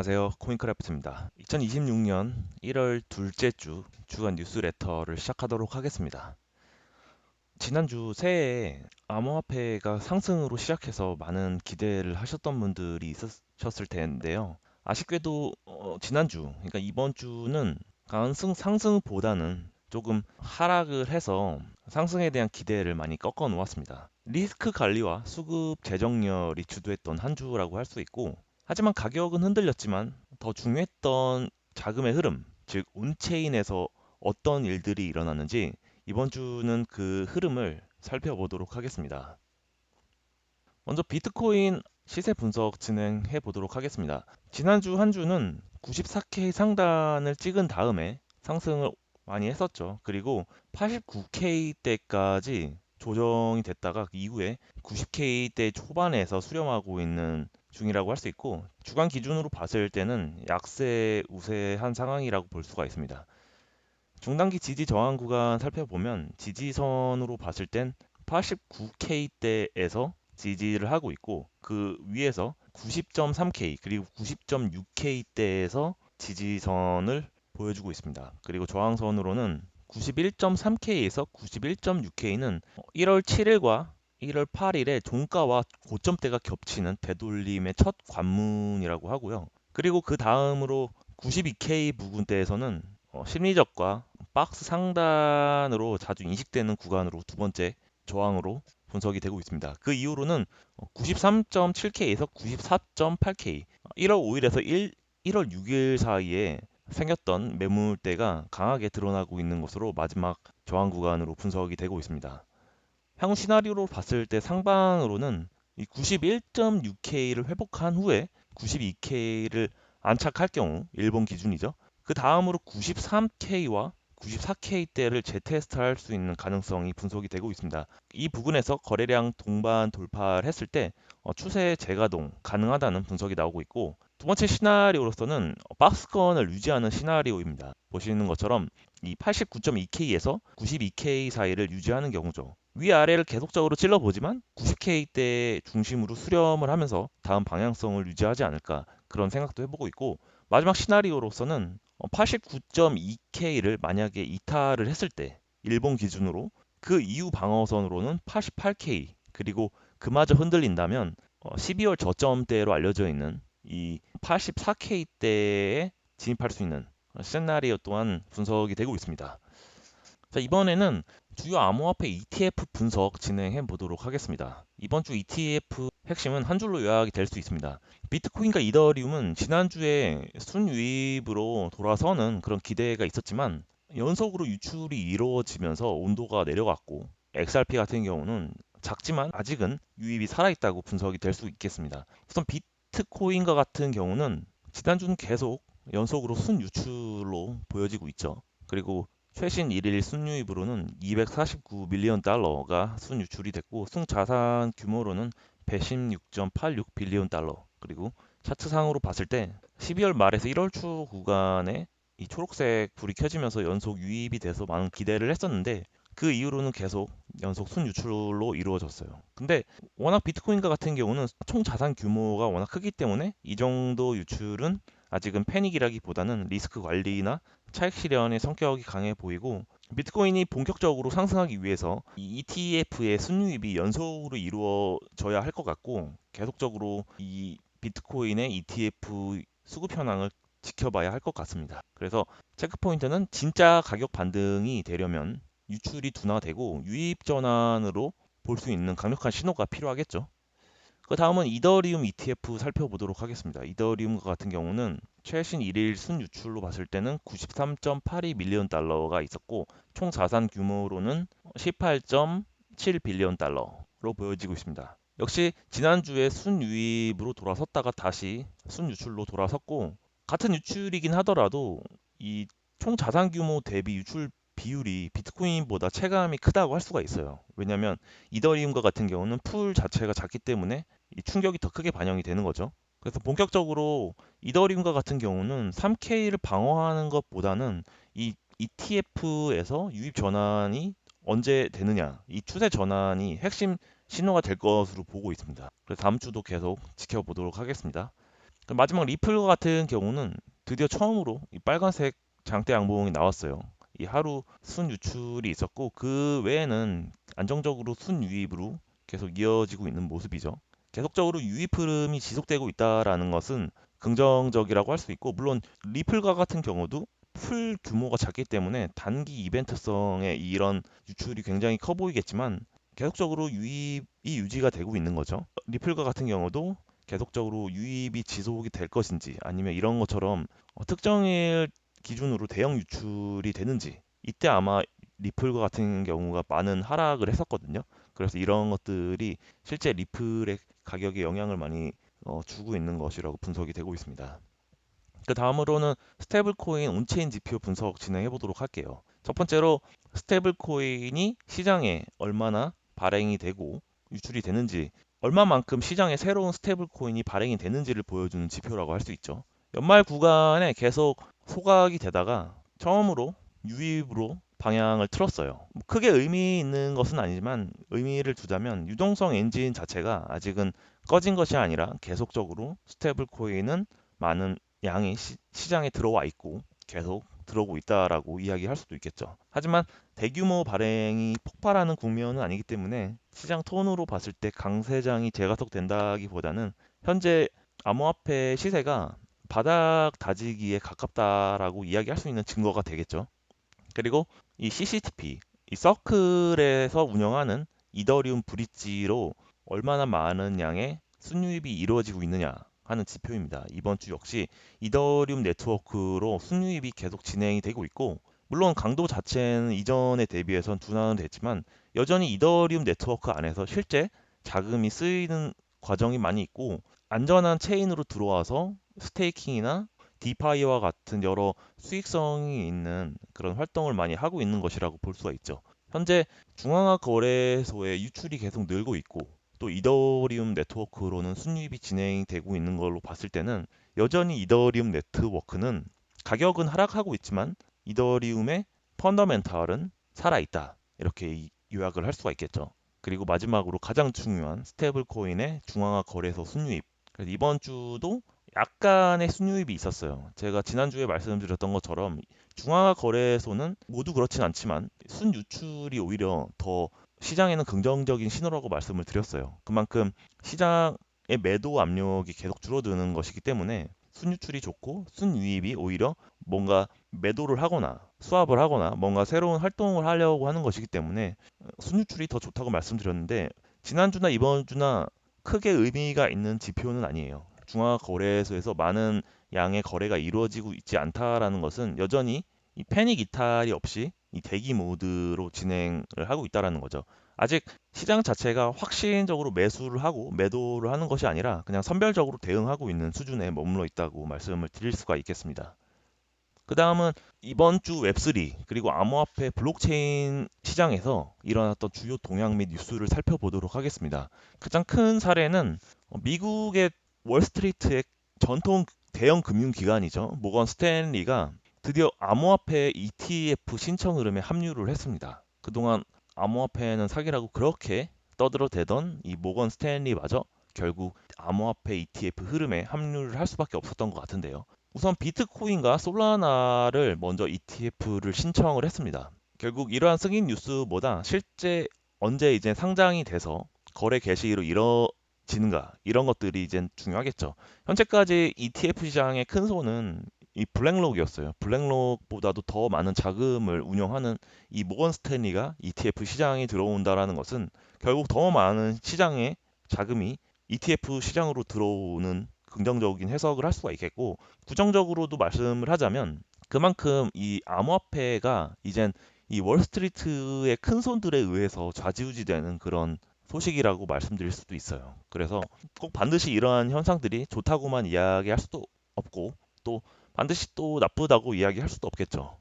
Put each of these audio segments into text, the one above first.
안녕하세요. 코인크래프트입니다. 2026년 1월 둘째 주 주간 뉴스레터를 시작하도록 하겠습니다. 지난주 새해에 암호화폐가 상승으로 시작해서 많은 기대를 하셨던 분들이 있으셨을 텐데요. 아쉽게도 지난주, 그러니까 이번 주는 상승보다는 조금 하락을 해서 상승에 대한 기대를 많이 꺾어 놓았습니다. 리스크 관리와 수급 재정렬이 주도했던 한 주라고 할 수 있고, 하지만 가격은 흔들렸지만 더 중요했던 자금의 흐름, 즉 온체인에서 어떤 일들이 일어났는지 이번 주는 그 흐름을 살펴보도록 하겠습니다. 먼저 비트코인 시세 분석 진행해 보도록 하겠습니다. 지난주 한 주는 94K 상단을 찍은 다음에 상승을 많이 했었죠. 그리고 89K대까지 조정이 됐다가 그 이후에 90K대 초반에서 수렴하고 있는 중이라고 할 수 있고, 주간 기준으로 봤을 때는 약세 우세한 상황이라고 볼 수가 있습니다. 중단기 지지 저항 구간 살펴보면 지지선으로 봤을 땐 89K대에서 지지를 하고 있고, 그 위에서 90.3K 그리고 90.6K대에서 지지선을 보여주고 있습니다. 그리고 저항선으로는 91.3K에서 91.6K는 1월 7일과 1월 8일에 종가와 고점대가 겹치는 되돌림의 첫 관문이라고 하고요. 그리고 그 다음으로 92K 부근대에서는 심리적과 박스 상단으로 자주 인식되는 구간으로 두 번째 저항으로 분석이 되고 있습니다. 그 이후로는 93.7K에서 94.8K, 1월 5일에서 1월 6일 사이에 생겼던 매물대가 강하게 드러나고 있는 것으로 마지막 저항 구간으로 분석이 되고 있습니다. 향후 시나리오로 봤을 때 상방으로는 이 91.6K를 회복한 후에 92K를 안착할 경우 일본 기준이죠. 그 다음으로 93K와 94K대를 재테스트할 수 있는 가능성이 분석이 되고 있습니다. 이 부분에서 거래량 동반 돌파를 했을 때 추세 재가동 가능하다는 분석이 나오고 있고, 두 번째 시나리오로서는 박스권을 유지하는 시나리오입니다. 보시는 것처럼 이 89.2K에서 92K 사이를 유지하는 경우죠. 위아래를 계속적으로 찔러보지만 90K대 중심으로 수렴을 하면서 다음 방향성을 유지하지 않을까, 그런 생각도 해보고 있고, 마지막 시나리오로서는 89.2K를 만약에 이탈을 했을 때 일본 기준으로 그 이후 방어선으로는 88K, 그리고 그마저 흔들린다면 12월 저점대로 알려져 있는 이 84K대에 진입할 수 있는 시나리오 또한 분석이 되고 있습니다. 자, 이번에는 주요 암호화폐 ETF 분석 진행해 보도록 하겠습니다. 이번 주 ETF 핵심은 한 줄로 요약이 될 수 있습니다. 비트코인과 이더리움은 지난주에 순유입으로 돌아서는 그런 기대가 있었지만 연속으로 유출이 이루어지면서 온도가 내려갔고, XRP 같은 경우는 작지만 아직은 유입이 살아있다고 분석이 될 수 있겠습니다. 우선 비트코인과 같은 경우는 지난주는 계속 연속으로 순유출로 보여지고 있죠. 그리고 최신 1일 순유입으로는 249 밀리언 달러가 순유출이 됐고, 순자산 규모로는 116.86 빌리언 달러, 그리고 차트상으로 봤을 때 12월 말에서 1월 초 구간에 이 초록색 불이 켜지면서 연속 유입이 돼서 많은 기대를 했었는데, 그 이후로는 계속 연속 순유출로 이루어졌어요. 근데 워낙 비트코인과 같은 경우는 총 자산 규모가 워낙 크기 때문에 이 정도 유출은 아직은 패닉이라기보다는 리스크 관리나 차익 실현의 성격이 강해 보이고, 비트코인이 본격적으로 상승하기 위해서 이 ETF의 순유입이 연속으로 이루어져야 할 것 같고, 계속적으로 이 비트코인의 ETF 수급 현황을 지켜봐야 할 것 같습니다. 그래서 체크 포인트는 진짜 가격 반등이 되려면 유출이 둔화되고 유입 전환으로 볼 수 있는 강력한 신호가 필요하겠죠. 그 다음은 이더리움 ETF 살펴보도록 하겠습니다. 이더리움 같은 경우는 최신 1일 순유출로 봤을 때는 93.82 밀리언 달러가 있었고, 총 자산 규모로는 18.7 빌리언 달러로 보여지고 있습니다. 역시 지난주에 순유입으로 돌아섰다가 다시 순유출로 돌아섰고, 같은 유출이긴 하더라도 이 총 자산 규모 대비 유출 비율이 비트코인보다 체감이 크다고 할 수가 있어요. 왜냐하면 이더리움과 같은 경우는 풀 자체가 작기 때문에 이 충격이 더 크게 반영이 되는 거죠. 그래서 본격적으로 이더리움과 같은 경우는 3K를 방어하는 것보다는 이 ETF에서 유입 전환이 언제 되느냐, 이 추세 전환이 핵심 신호가 될 것으로 보고 있습니다. 그래서 다음 주도 계속 지켜보도록 하겠습니다. 마지막 리플과 같은 경우는 드디어 처음으로 이 빨간색 장대 양봉이 나왔어요. 이 하루 순 유출이 있었고 그 외에는 안정적으로 순 유입으로 계속 이어지고 있는 모습이죠. 계속적으로 유입 흐름이 지속되고 있다라는 것은 긍정적이라고 할 수 있고, 물론 리플과 같은 경우도 풀 규모가 작기 때문에 단기 이벤트성의 이런 유출이 굉장히 커 보이겠지만 계속적으로 유입이 유지가 되고 있는 거죠. 리플과 같은 경우도 계속적으로 유입이 지속이 될 것인지, 아니면 이런 것처럼 특정일 기준으로 대형 유출이 되는지, 이때 아마 리플과 같은 경우가 많은 하락을 했었거든요. 그래서 이런 것들이 실제 리플의 가격에 영향을 많이 주고 있는 것이라고 분석이 되고 있습니다. 그 다음으로는 스테이블 코인 온체인 지표 분석 진행해 보도록 할게요. 첫 번째로 스테이블 코인이 시장에 얼마나 발행이 되고 유출이 되는지, 얼마만큼 시장에 새로운 스테이블 코인이 발행이 되는지를 보여주는 지표라고 할 수 있죠. 연말 구간에 계속 소각이 되다가 처음으로 유입으로 방향을 틀었어요. 크게 의미 있는 것은 아니지만 의미를 두자면, 유동성 엔진 자체가 아직은 꺼진 것이 아니라 계속적으로 스테이블 코인은 많은 양이 시장에 들어와 있고 계속 들어오고 있다라고 이야기할 수도 있겠죠. 하지만 대규모 발행이 폭발하는 국면은 아니기 때문에 시장 톤으로 봤을 때 강세장이 재가속된다기보다는 현재 암호화폐 시세가 바닥 다지기에 가깝다라고 이야기할 수 있는 증거가 되겠죠. 그리고 이 CCTP, 이 서클에서 운영하는 이더리움 브릿지로 얼마나 많은 양의 순유입이 이루어지고 있느냐 하는 지표입니다. 이번 주 역시 이더리움 네트워크로 순유입이 계속 진행이 되고 있고, 물론 강도 자체는 이전에 대비해선 둔화는 됐지만 여전히 이더리움 네트워크 안에서 실제 자금이 쓰이는 과정이 많이 있고, 안전한 체인으로 들어와서 스테이킹이나 디파이와 같은 여러 수익성이 있는 그런 활동을 많이 하고 있는 것이라고 볼 수가 있죠. 현재 중앙화 거래소의 유출이 계속 늘고 있고, 또 이더리움 네트워크로는 순유입이 진행되고 있는 걸로 봤을 때는 여전히 이더리움 네트워크는 가격은 하락하고 있지만 이더리움의 펀더멘탈은 살아있다, 이렇게 요약을 할 수가 있겠죠. 그리고 마지막으로 가장 중요한 스테이블 코인의 중앙화 거래소 순유입. 그래서 이번 주도 약간의 순유입이 있었어요. 제가 지난주에 말씀드렸던 것처럼 중앙화 거래소는 모두 그렇진 않지만 순유출이 오히려 더 시장에는 긍정적인 신호라고 말씀을 드렸어요. 그만큼 시장의 매도 압력이 계속 줄어드는 것이기 때문에 순유출이 좋고, 순유입이 오히려 뭔가 매도를 하거나 수합을 하거나 뭔가 새로운 활동을 하려고 하는 것이기 때문에 순유출이 더 좋다고 말씀드렸는데, 지난주나 이번 주나 크게 의미가 있는 지표는 아니에요. 중앙거래소에서 많은 양의 거래가 이루어지고 있지 않다라는 것은 여전히 이 패닉 이탈이 없이 이 대기 모드로 진행을 하고 있다라는 거죠. 아직 시장 자체가 확신적으로 매수를 하고 매도를 하는 것이 아니라 그냥 선별적으로 대응하고 있는 수준에 머물러 있다고 말씀을 드릴 수가 있겠습니다. 그 다음은 이번 주 웹3 그리고 암호화폐 블록체인 시장에서 일어났던 주요 동향 및 뉴스를 살펴보도록 하겠습니다. 가장 큰 사례는 미국의 월스트리트의 전통 대형 금융기관이죠. 모건 스탠리가 드디어 암호화폐 ETF 신청 흐름에 합류를 했습니다. 그동안 암호화폐는 사기라고 그렇게 떠들어대던 이 모건 스탠리마저 결국 암호화폐 ETF 흐름에 합류를 할 수밖에 없었던 것 같은데요. 우선 비트코인과 솔라나를 먼저 ETF를 신청을 했습니다. 결국 이러한 승인 뉴스보다 실제 언제 이제 상장이 돼서 거래 개시로 이뤄지는가, 이런 것들이 이제 중요하겠죠. 현재까지 ETF 시장의 큰 손은 이 블랙록이었어요. 블랙록보다도 더 많은 자금을 운영하는 이 모건 스탠리가 ETF 시장에 들어온다라는 것은 결국 더 많은 시장의 자금이 ETF 시장으로 들어오는 긍정적인 해석을 할 수가 있겠고, 부정적으로도 말씀을 하자면 그만큼 이 암호화폐가 이젠 이 월스트리트의 큰 손들에 의해서 좌지우지되는 그런 소식이라고 말씀드릴 수도 있어요. 그래서 꼭 반드시 이러한 현상들이 좋다고만 이야기할 수도 없고, 또 반드시 또 나쁘다고 이야기할 수도 없겠죠.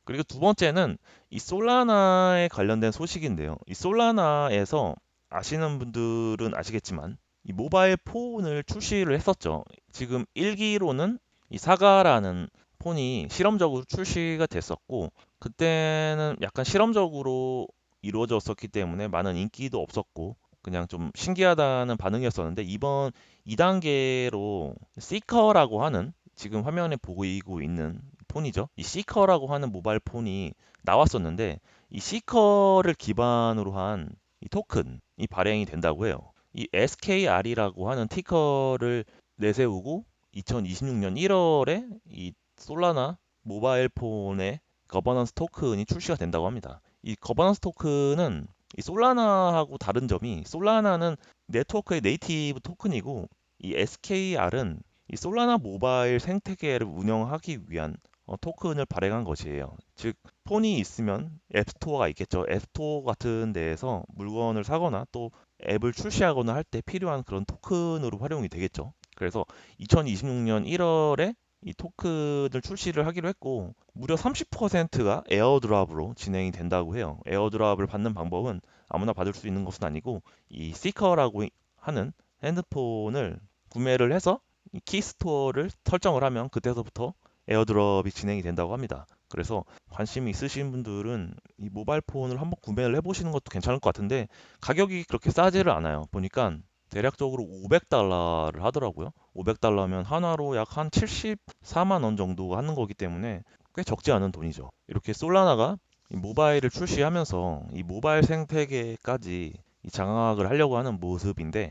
그리고 두 번째는 이 솔라나에 관련된 소식인데요. 이 솔라나에서 아시는 분들은 아시겠지만 이 모바일 폰을 출시를 했었죠. 지금 1기로는 이 사가라는 폰이 실험적으로 출시가 됐었고, 그때는 약간 실험적으로 이루어졌었기 때문에 많은 인기도 없었고, 그냥 좀 신기하다는 반응이었었는데 이번 2단계로 시커라고 하는 지금 화면에 보이고 있는 폰이죠. 이 시커라고 하는 모바일 폰이 나왔었는데 이 시커를 기반으로 한 이 토큰이 발행이 된다고 해요. 이 SKR이라고 하는 티커를 내세우고 2026년 1월에 이 솔라나 모바일 폰의 거버넌스 토큰이 출시가 된다고 합니다. 이 거버넌스 토큰은 이 솔라나하고 다른 점이 솔라나는 네트워크의 네이티브 토큰이고 이 SKR은 이 솔라나 모바일 생태계를 운영하기 위한 토큰을 발행한 것이에요. 즉 폰이 있으면 앱스토어가 있겠죠. 앱스토어 같은 데에서 물건을 사거나 또 앱을 출시하거나 할 때 필요한 그런 토큰으로 활용이 되겠죠. 그래서 2026년 1월에 이 토큰을 출시를 하기로 했고 무려 30%가 에어드랍으로 진행이 된다고 해요. 에어드랍을 받는 방법은 아무나 받을 수 있는 것은 아니고 이 시커라고 하는 핸드폰을 구매를 해서 이 키스토어를 설정을 하면 그때서부터 에어드랍이 진행이 된다고 합니다. 그래서 관심 있으신 분들은 이 모바일 폰을 한번 구매를 해보시는 것도 괜찮을 것 같은데 가격이 그렇게 싸지를 않아요. 보니까 대략적으로 500달러를 하더라고요. 500달러면 한화로 약 한 74만 원 정도 하는 거기 때문에 꽤 적지 않은 돈이죠. 이렇게 솔라나가 이 모바일을 출시하면서 이 모바일 생태계까지 이 장악을 하려고 하는 모습인데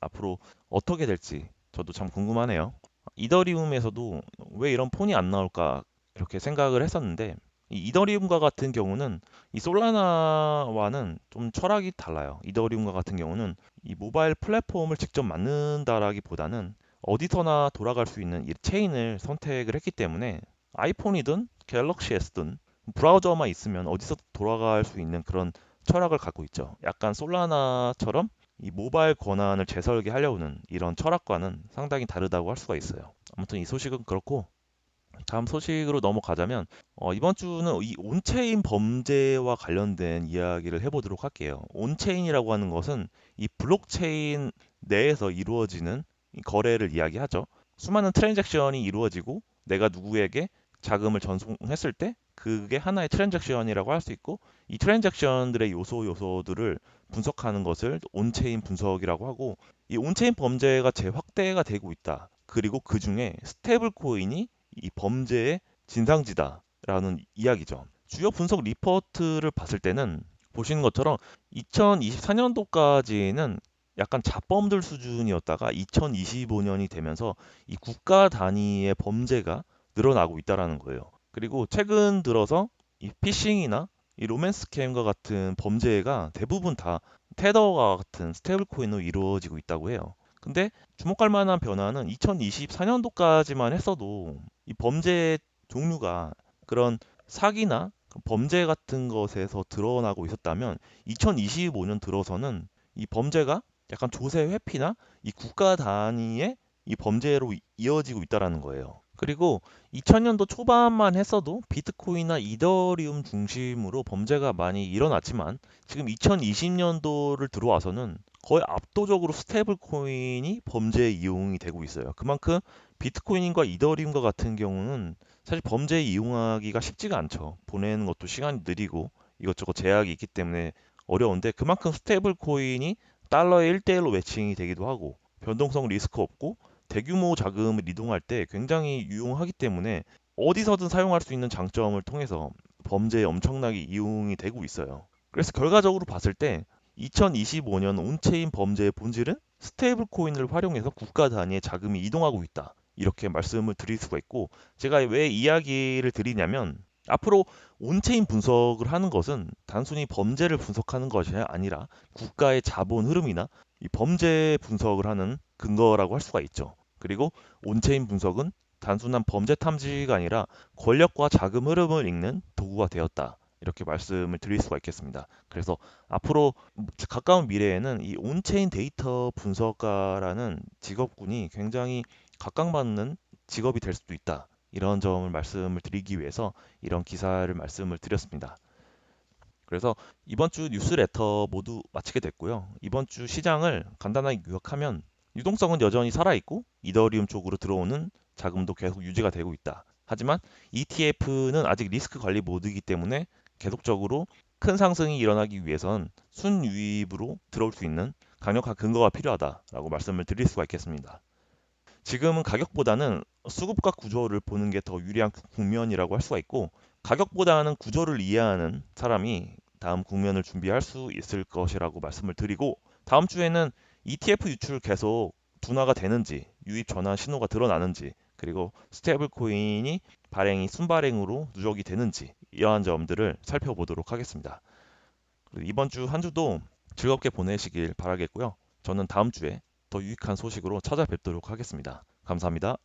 앞으로 어떻게 될지 저도 참 궁금하네요. 이더리움에서도 왜 이런 폰이 안 나올까 이렇게 생각을 했었는데 이 이더리움과 같은 경우는 이 솔라나와는 좀 철학이 달라요. 이더리움과 같은 경우는 이 모바일 플랫폼을 직접 만든다라기보다는 어디서나 돌아갈 수 있는 이 체인을 선택을 했기 때문에 아이폰이든 갤럭시 S든 브라우저만 있으면 어디서 돌아갈 수 있는 그런 철학을 갖고 있죠. 약간 솔라나처럼 이 모바일 권한을 재설계하려는 이런 철학과는 상당히 다르다고 할 수가 있어요. 아무튼 이 소식은 그렇고 다음 소식으로 넘어가자면 이번 주는 이 온체인 범죄와 관련된 이야기를 해보도록 할게요. 온체인이라고 하는 것은 이 블록체인 내에서 이루어지는 이 거래를 이야기하죠. 수많은 트랜잭션이 이루어지고 내가 누구에게 자금을 전송했을 때 그게 하나의 트랜잭션이라고 할 수 있고 이 트랜잭션들의 요소들을 분석하는 것을 온체인 분석이라고 하고 이 온체인 범죄가 재확대가 되고 있다. 그리고 그 중에 스테이블 코인이 이 범죄의 진상지다라는 이야기죠. 주요 분석 리포트를 봤을 때는 보시는 것처럼 2024년도까지는 약간 자범들 수준이었다가 2025년이 되면서 이 국가 단위의 범죄가 늘어나고 있다라는 거예요. 그리고 최근 들어서 이 피싱이나 이 로맨스 스캠과 같은 범죄가 대부분 다 테더와 같은 스테이블 코인으로 이루어지고 있다고 해요. 근데 주목할 만한 변화는 2024년도까지만 했어도 이 범죄 종류가 그런 사기나 범죄 같은 것에서 드러나고 있었다면 2025년 들어서는 이 범죄가 약간 조세 회피나 이 국가 단위의 이 범죄로 이어지고 있다라는 거예요. 그리고 2000년도 초반만 했어도 비트코인이나 이더리움 중심으로 범죄가 많이 일어났지만 지금 2020년도를 들어와서는 거의 압도적으로 스테이블 코인이 범죄에 이용이 되고 있어요. 그만큼 비트코인과 이더리움과 같은 경우는 사실 범죄에 이용하기가 쉽지가 않죠. 보내는 것도 시간이 느리고 이것저것 제약이 있기 때문에 어려운데 그만큼 스테이블 코인이 달러의 1대1로 매칭이 되기도 하고 변동성 리스크 없고 대규모 자금을 이동할 때 굉장히 유용하기 때문에 어디서든 사용할 수 있는 장점을 통해서 범죄에 엄청나게 이용이 되고 있어요. 그래서 결과적으로 봤을 때 2025년 온체인 범죄의 본질은 스테이블 코인을 활용해서 국가 단위의 자금이 이동하고 있다. 이렇게 말씀을 드릴 수가 있고 제가 왜 이야기를 드리냐면 앞으로 온체인 분석을 하는 것은 단순히 범죄를 분석하는 것이 아니라 국가의 자본 흐름이나 이 범죄 분석을 하는 근거라고 할 수가 있죠. 그리고 온체인 분석은 단순한 범죄 탐지가 아니라 권력과 자금 흐름을 읽는 도구가 되었다. 이렇게 말씀을 드릴 수가 있겠습니다. 그래서 앞으로 가까운 미래에는 이 온체인 데이터 분석가라는 직업군이 굉장히 각광받는 직업이 될 수도 있다. 이런 점을 말씀을 드리기 위해서 이런 기사를 말씀을 드렸습니다. 그래서 이번 주 뉴스레터 모두 마치게 됐고요. 이번 주 시장을 간단하게 요약하면 유동성은 여전히 살아있고 이더리움 쪽으로 들어오는 자금도 계속 유지가 되고 있다. 하지만 ETF는 아직 리스크 관리 모드이기 때문에 계속적으로 큰 상승이 일어나기 위해선 순유입으로 들어올 수 있는 강력한 근거가 필요하다라고 말씀을 드릴 수가 있겠습니다. 지금은 가격보다는 수급과 구조를 보는 게 더 유리한 국면이라고 할 수가 있고, 가격보다는 구조를 이해하는 사람이 다음 국면을 준비할 수 있을 것이라고 말씀을 드리고, 다음 주에는 ETF 유출 계속 둔화가 되는지, 유입 전환 신호가 드러나는지, 그리고 스테이블 코인이 발행이 순발행으로 누적이 되는지, 이러한 점들을 살펴보도록 하겠습니다. 이번 주 한 주도 즐겁게 보내시길 바라겠고요. 저는 다음 주에 더 유익한 소식으로 찾아뵙도록 하겠습니다. 감사합니다.